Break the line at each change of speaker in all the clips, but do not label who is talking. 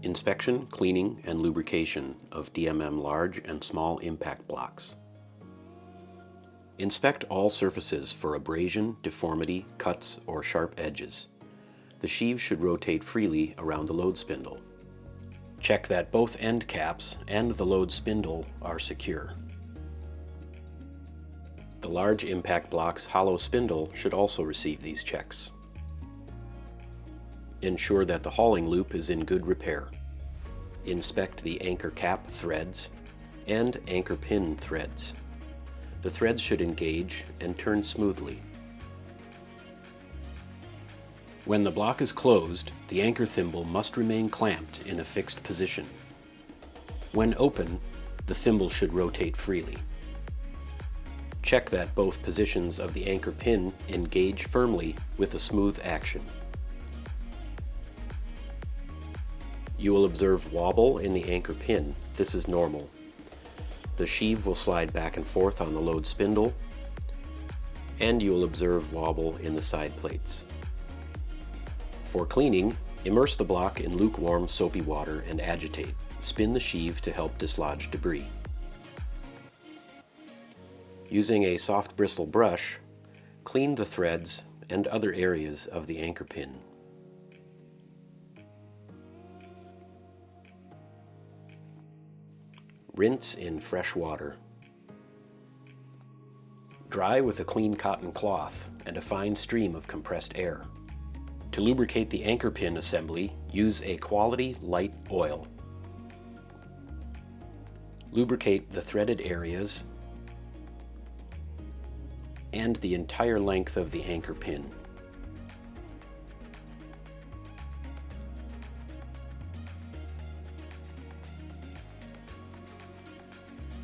Inspection, cleaning, and lubrication of DMM large and small impact blocks. Inspect all surfaces for abrasion, deformity, cuts, or sharp edges. The sheave should rotate freely around the load spindle. Check that both end caps and the load spindle are secure. The large impact block's hollow spindle should also receive these checks. Ensure that the hauling loop is in good repair. Inspect the anchor cap threads and anchor pin threads. The threads should engage and turn smoothly. When the block is closed, the anchor thimble must remain clamped in a fixed position. When open, the thimble should rotate freely. Check that both positions of the anchor pin engage firmly with a smooth action. You will observe wobble in the anchor pin. This is normal. The sheave will slide back and forth on the load spindle, and you will observe wobble in the side plates. For cleaning, immerse the block in lukewarm soapy water and agitate. Spin the sheave to help dislodge debris. Using a soft bristle brush, clean the threads and other areas of the anchor pin. Rinse in fresh water. Dry with a clean cotton cloth and a fine stream of compressed air. To lubricate the anchor pin assembly, use a quality light oil. Lubricate the threaded areas and the entire length of the anchor pin.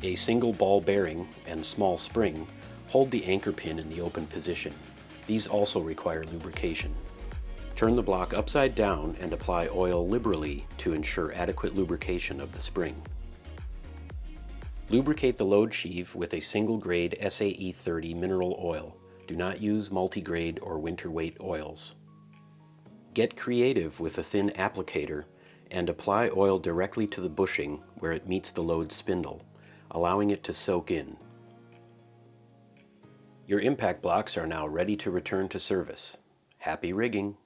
A single ball bearing and small spring hold the anchor pin in the open position. These also require lubrication. Turn the block upside down and apply oil liberally to ensure adequate lubrication of the spring. Lubricate the load sheave with a single grade SAE 30 mineral oil. Do not use multi-grade or winter weight oils. Get creative with a thin applicator and apply oil directly to the bushing where it meets the load spindle, allowing it to soak in. Your impact blocks are now ready to return to service. Happy rigging!